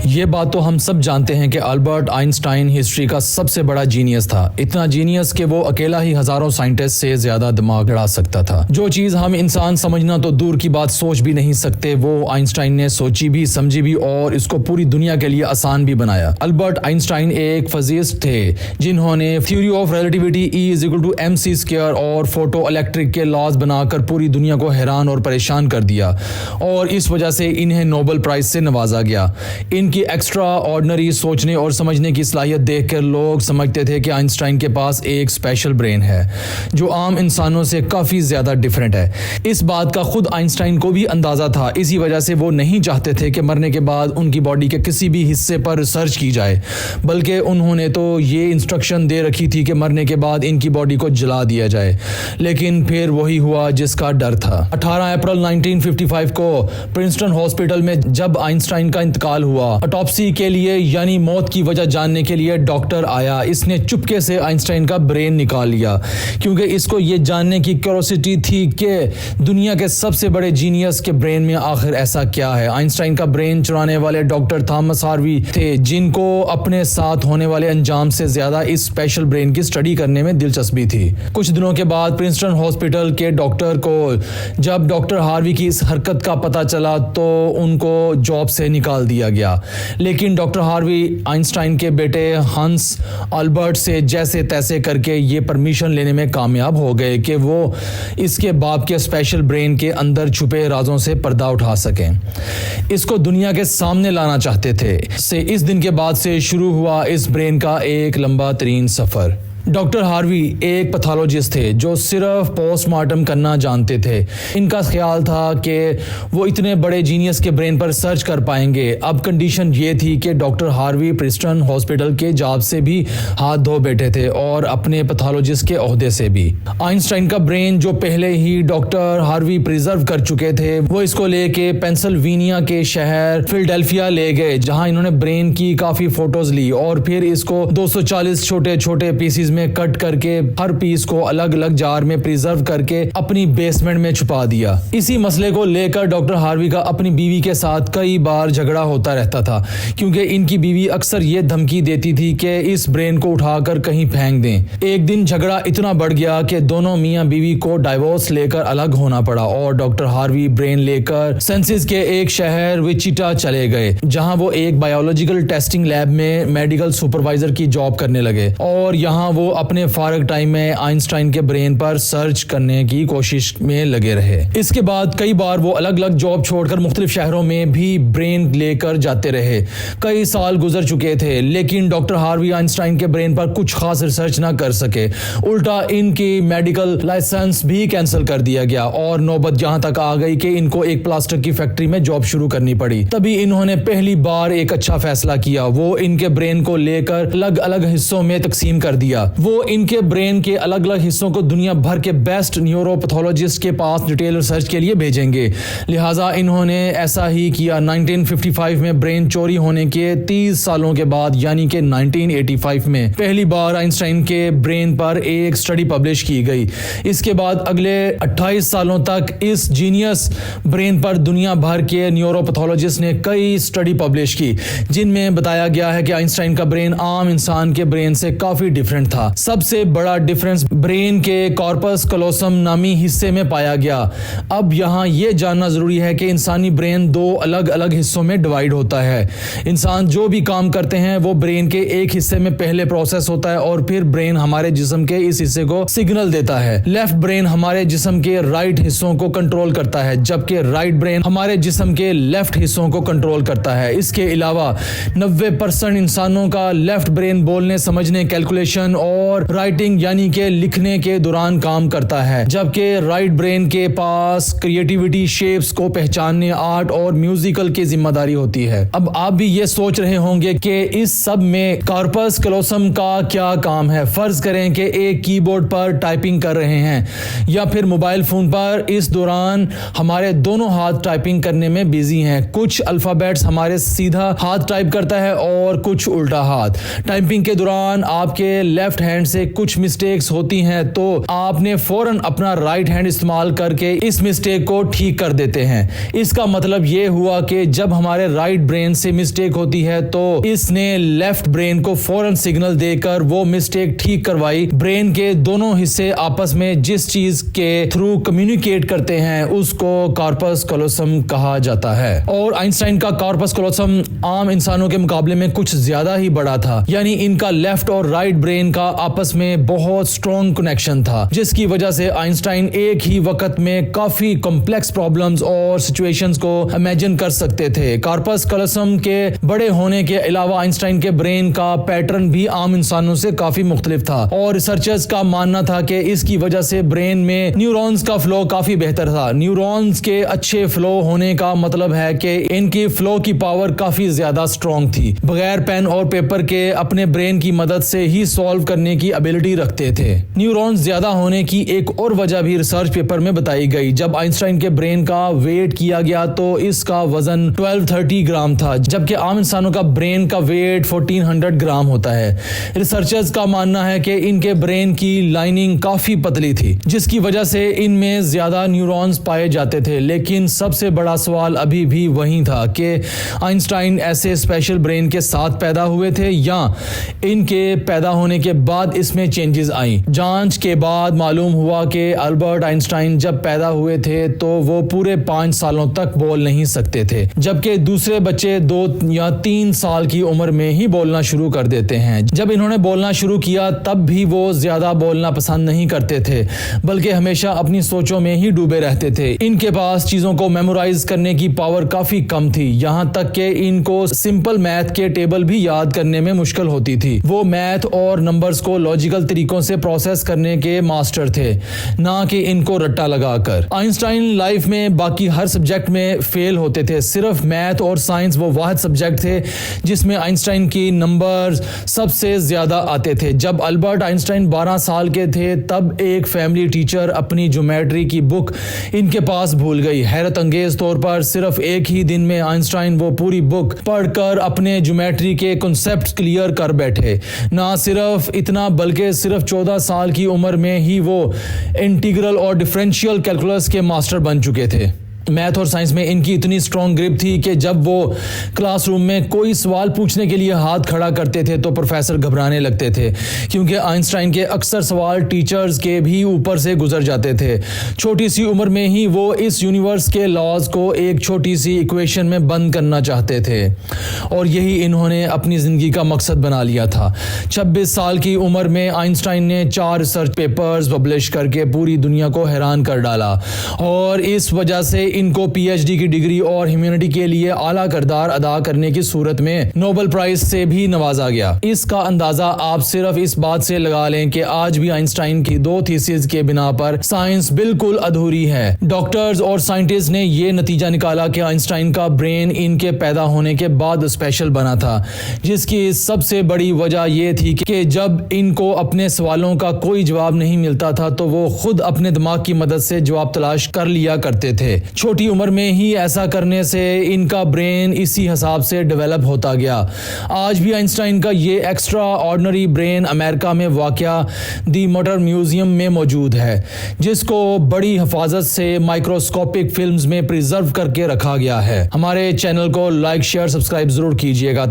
ये बात तो हम सब जानते हैं कि अल्बर्ट आइंस्टाइन हिस्ट्री का सबसे बड़ा जीनियस था। इतना जीनियस कि वो अकेला ही हजारों साइंटिस्ट से ज्यादा दिमाग लड़ा सकता था। जो चीज हम इंसान समझना तो दूर की बात सोच भी नहीं सकते, वो आइंस्टाइन ने सोची भी, समझी भी और इसको पूरी दुनिया के लिए आसान भी बनाया। अल्बर्ट आइंस्टाइन एक फिजिसिस्ट थे जिन्होंने थ्योरी ऑफ रिलेटिविटी E=mc² और फोटो इलेक्ट्रिक के लॉज बनाकर पूरी दुनिया को हैरान और परेशान कर दिया और इस वजह से इन्हें नोबेल प्राइज से नवाजा गया। इनकी एक्स्ट्रा ऑर्डिनरी सोचने और समझने की सलाहियत देखकर लोग समझते थे कि आइंस्टाइन के पास एक स्पेशल ब्रेन है जो आम इंसानों से काफ़ी ज़्यादा डिफरेंट है। इस बात का खुद आइंस्टाइन को भी अंदाज़ा था। इसी वजह से वो नहीं चाहते थे कि मरने के बाद उनकी बॉडी के किसी भी हिस्से पर रिसर्च की जाए, बल्कि उन्होंने तो ये इंस्ट्रक्शन दे रखी थी कि मरने के बाद इनकी बॉडी को जला दिया जाए। लेकिन फिर वही हुआ जिसका डर था। 18 अप्रैल 1955 को प्रिंसटन हॉस्पिटल में जब आइंस्टाइन का इंतकाल हुआ, ऑटोप्सी के लिए यानी मौत की वजह जानने के लिए डॉक्टर आया। इसने चुपके से आइंस्टाइन का ब्रेन निकाल लिया क्योंकि इसको ये जानने की क्यूरियोसिटी थी कि दुनिया के सबसे बड़े जीनियस के ब्रेन में आखिर ऐसा क्या है। आइंस्टाइन का ब्रेन चुराने वाले डॉक्टर थॉमस हार्वी थे जिनको अपने साथ होने वाले अंजाम से ज्यादा इस स्पेशल ब्रेन की स्टडी करने में दिलचस्पी थी। कुछ दिनों के बाद प्रिंसटन हॉस्पिटल के डॉक्टर को जब डॉक्टर हार्वी की इस हरकत का पता चला तो उनको जॉब से निकाल दिया गया। लेकिन डॉक्टर हार्वी आइंस्टाइन के बेटे हंस अल्बर्ट से जैसे तैसे करके ये परमिशन लेने में कामयाब हो गए कि वो इसके बाप के स्पेशल ब्रेन के अंदर छुपे राजों से पर्दा उठा सकें। इसको दुनिया के सामने लाना चाहते थे। इस दिन के बाद से शुरू हुआ इस ब्रेन का एक लंबा तरीन सफर। डॉक्टर हार्वी एक पैथोलॉजिस्ट थे जो सिर्फ पोस्टमार्टम करना जानते थे। इनका ख्याल था कि वो इतने बड़े जीनियस के ब्रेन पर सर्च कर पाएंगे। अब कंडीशन ये थी कि डॉक्टर हार्वी प्रिंसटन हॉस्पिटल के जॉब से भी हाथ धो बैठे थे और अपने पैथोलॉजिस्ट के ओहदे से भी। आइंस्टाइन का ब्रेन जो पहले ही डॉक्टर हार्वी प्रिजर्व कर चुके थे, वो इसको लेके पेंसिल्वेनिया के शहर फिलाडेल्फिया ले गए जहां इन्होंने ब्रेन की काफ़ी फोटोज ली और फिर इसको 240 छोटे छोटे पीसीज में कट करके हर पीस को अलग अलग जार में प्रिजर्व करके अपनी बेसमेंट में छुपा दिया। इसी मसले को लेकर डॉक्टर हार्वी का अपनी बीवी के साथ कई बार झगड़ा होता रहता था क्योंकि इनकी बीवी अक्सर ये धमकी देती थी कि इस ब्रेन को उठाकर कहीं फेंक दें। एक दिन झगड़ा इतना बढ़ गया कि दोनों मियां बीवी को डाइवोर्स लेकर अलग होना पड़ा और डॉक्टर हार्वी ब्रेन लेकर सेंसिस के एक शहर विचिटा चले गए जहां वो एक बायोलॉजिकल टेस्टिंग लैब में मेडिकल सुपरवाइजर की जॉब करने लगे और यहाँ वो अपने फारग टाइम में आइंस्टाइन के ब्रेन पर सर्च करने की कोशिश में लगे रहे। इसके बाद कई बार वो अलग अलग जॉब छोड़कर मुख्तलिफ शहरों में भी ब्रेन लेकर जाते रहे। कई साल गुजर चुके थे लेकिन डॉक्टर हार्वी आइंस्टाइन के ब्रेन पर कुछ खास रिसर्च ना कर सके। उल्टा इनकी मेडिकल लाइसेंस भी कैंसिल कर दिया गया और नौबत यहाँ तक आ गई कि इनको एक प्लास्टिक की फैक्ट्री में जॉब शुरू करनी पड़ी। तभी इन्होंने पहली बार एक अच्छा फैसला किया। वो इनके ब्रेन को लेकर अलग अलग हिस्सों में तकसीम कर दिया। वो इनके ब्रेन के अलग अलग हिस्सों को दुनिया भर के बेस्ट न्यूरोपैथोलॉजिस्ट के पास डिटेल रिसर्च के लिए भेजेंगे। लिहाजा इन्होंने ऐसा ही किया। 1955 में ब्रेन चोरी होने के 30 सालों के बाद यानी कि 1985 में पहली बार आइंस्टाइन के ब्रेन पर एक स्टडी पब्लिश की गई। इसके बाद अगले 28 सालों तक इस जीनियस ब्रेन पर दुनिया भर के न्यूरोपैथोलॉजिस्ट ने कई स्टडी पब्लिश की जिनमें बताया गया है कि आइंस्टाइन का ब्रेन आम इंसान के ब्रेन से काफी डिफरेंट था। सबसे बड़ा डिफरेंस ब्रेन के कॉर्पस कलोसम नामी हिस्से में पाया गया। अब यहाँ ये जानना जरूरी है कि इंसानी ब्रेन दो अलग अलग हिस्सों में डिवाइड होता है। इंसान जो भी काम करते हैं वो ब्रेन के एक हिस्से में पहले प्रोसेस होता है और फिर ब्रेन हमारे जिस्म के इस हिस्से को सिग्नल देता है। लेफ्ट ब्रेन हमारे जिस्म के राइट हिस्सों को कंट्रोल करता है जबकि राइट ब्रेन हमारे जिस्म के लेफ्ट हिस्सों को कंट्रोल करता है। इसके अलावा 90% इंसानों का लेफ्ट ब्रेन बोलने, समझने, कैलकुलेशन और राइटिंग यानी कि लिखने के दौरान काम करता है, जबकि राइट ब्रेन के पास क्रिएटिविटी, शेप्स को पहचानने, आर्ट और म्यूजिकल की जिम्मेदारी होती है। अब आप भी ये सोच रहे होंगे कि इस सब में कॉर्पस कलोसम का क्या काम है। फर्ज करें कि एक कीबोर्ड पर टाइपिंग कर रहे हैं या फिर मोबाइल फोन पर, इस दौरान हमारे दोनों हाथ टाइपिंग करने में बिजी हैं। कुछ अल्फाबेट्स हमारे सीधा हाथ टाइप करता है और कुछ उल्टा हाथ। टाइपिंग के दौरान आपके लेफ्ट लेफ्ट हैंड से कुछ मिस्टेक्स होती हैं तो आपने फौरन अपना राइट हैंड इस्तेमाल करके इस मिस्टेक को ठीक कर देते हैं। इसका मतलब ये हुआ कि जब हमारे राइट ब्रेन से मिस्टेक होती है तो इसने लेफ्ट ब्रेन को फौरन सिग्नल देकर वो मिस्टेक ठीक करवाई। ब्रेन के दोनों हिस्से आपस में जिस चीज के थ्रू कम्युनिकेट करते हैं उसको कॉर्पस कलोसम कहा जाता है। और आइंस्टाइन का कॉर्पस कलोसम आम इंसानों के मुकाबले में कुछ ज्यादा ही बड़ा था, यानी इनका लेफ्ट और राइट ब्रेन का आपस में बहुत स्ट्रॉन्ग कनेक्शन था, जिसकी वजह से आइंस्टाइन एक ही वक्त में काफी कॉम्प्लेक्स प्रॉब्लम्स और सिचुएशंस को इमेजिन कर सकते थे। कॉर्पस कलोसम के बड़े होने के अलावा आइंस्टाइन के ब्रेन का पैटर्न भी आम इंसानों से काफी मुख्तलिफ था और रिसर्चर्स का मानना था कि इसकी वजह से ब्रेन में न्यूरॉन्स का फ्लो काफी बेहतर था। न्यूरॉन्स के अच्छे फ्लो होने का मतलब है कि इनकी फ्लो की पावर काफी ज्यादा स्ट्रॉन्ग थी, बगैर पेन और पेपर के अपने ब्रेन की मदद से ही सॉल्व करने की एबिलिटी रखते थे। न्यूरॉन्स ज्यादा होने की एक और वजह भी रिसर्च पेपर में बताई गई। जब आइंस्टाइन के ब्रेन का वेट किया गया तो इसका वजन 1230 ग्राम था, जबकि आम इंसानों का ब्रेन का वेट 1400 ग्राम होता है। रिसर्चर्स का मानना है कि इनके ब्रेन की लाइनिंग काफी पतली थी, जिसकी वजह से इनमें ज्यादा न्यूरॉन्स पाए जाते थे। लेकिन सबसे बड़ा सवाल अभी भी वही था कि आइंस्टाइन ऐसे स्पेशल ब्रेन के साथ पैदा हुए थे या इनके पैदा होने के बाद इसमें चेंजेस आई। जांच के बाद मालूम हुआ कि अल्बर्ट आइंस्टाइन जब पैदा हुए थे तो वो पूरे 5 सालों तक बोल नहीं सकते थे, जबकि दूसरे बच्चे 2 या 3 साल की उम्र में ही बोलना शुरू कर देते हैं। जब इन्होंने बोलना शुरू किया तब भी वो ज्यादा बोलना पसंद नहीं करते थे, बल्कि हमेशा अपनी सोचों में ही डूबे रहते थे। इनके पास चीजों को मेमोराइज करने की पावर काफी कम थी, यहाँ तक कि इनको सिंपल मैथ के टेबल भी याद करने में मुश्किल होती थी। वो मैथ और नंबर्स को लॉजिकल तरीकों से प्रोसेस करने के मास्टर थे, ना कि इनको रट्टा लगाकर। आइंस्टाइन लाइफ में बाकी हर सब्जेक्ट में फेल होते थे, सिर्फ मैथ और साइंस वो वाहिद सब्जेक्ट थे जिसमें आइंस्टाइन की नंबर्स सबसे ज्यादा आते थे। जब अल्बर्ट आइंस्टाइन 12 साल के थे तब एक फैमिली टीचर अपनी ज्योमेट्री की बुक इनके पास भूल गई। हैरत अंगेज तौर पर सिर्फ एक ही दिन में आइंस्टाइन वो पूरी बुक पढ़कर अपने ज्योमेट्री के कॉन्सेप्ट्स क्लियर कर बैठे। ना सिर्फ इतना बल्कि सिर्फ 14 साल की उम्र में ही वो इंटीग्रल और डिफरेंशियल कैलकुलस के मास्टर बन चुके थे। मैथ और साइंस में इनकी इतनी स्ट्रॉन्ग ग्रिप थी कि जब वो क्लासरूम में कोई सवाल पूछने के लिए हाथ खड़ा करते थे तो प्रोफेसर घबराने लगते थे, क्योंकि आइंस्टाइन के अक्सर सवाल टीचर्स के भी ऊपर से गुजर जाते थे। छोटी सी उम्र में ही वो इस यूनिवर्स के लॉज को एक छोटी सी इक्वेशन में बंद करना चाहते थे और यही इन्होंने अपनी ज़िंदगी का मकसद बना लिया था। 26 साल की उम्र में आइंस्टाइन ने 4 रिसर्च पेपर्स पब्लिश करके पूरी दुनिया को हैरान कर डाला और इस वजह से इनको पीएचडी की डिग्री और ह्यूमैनिटी के लिए आला किरदार अदा करने की सूरत में नोबेल प्राइज से भी नवाजा गया। इसका अंदाजा आप सिर्फ इस बात से लगा लें कि आज भी आइंस्टाइन की 2 थीसिस के बिना पर साइंस बिल्कुल अधूरी है। डॉक्टर्स और साइंटिस्ट ने यह नतीजा निकाला कि आइंस्टाइन का ब्रेन इनके पैदा होने के बाद स्पेशल बना था, जिसकी सबसे बड़ी वजह यह थी कि जब इनको अपने सवालों का कोई जवाब नहीं मिलता था तो वो खुद अपने दिमाग की मदद से जवाब तलाश कर लिया करते थे। छोटी उम्र में ही ऐसा करने से इनका ब्रेन इसी हिसाब से डेवलप होता गया। आज भी आइंस्टाइन का ये एक्स्ट्रा ऑर्डिनरी ब्रेन अमेरिका में वाक़या दी मोटर म्यूजियम में मौजूद है, जिसको बड़ी हिफाजत से माइक्रोस्कोपिक फिल्म्स में प्रिजर्व करके रखा गया है। हमारे चैनल को लाइक शेयर सब्सक्राइब जरूर कीजिएगा।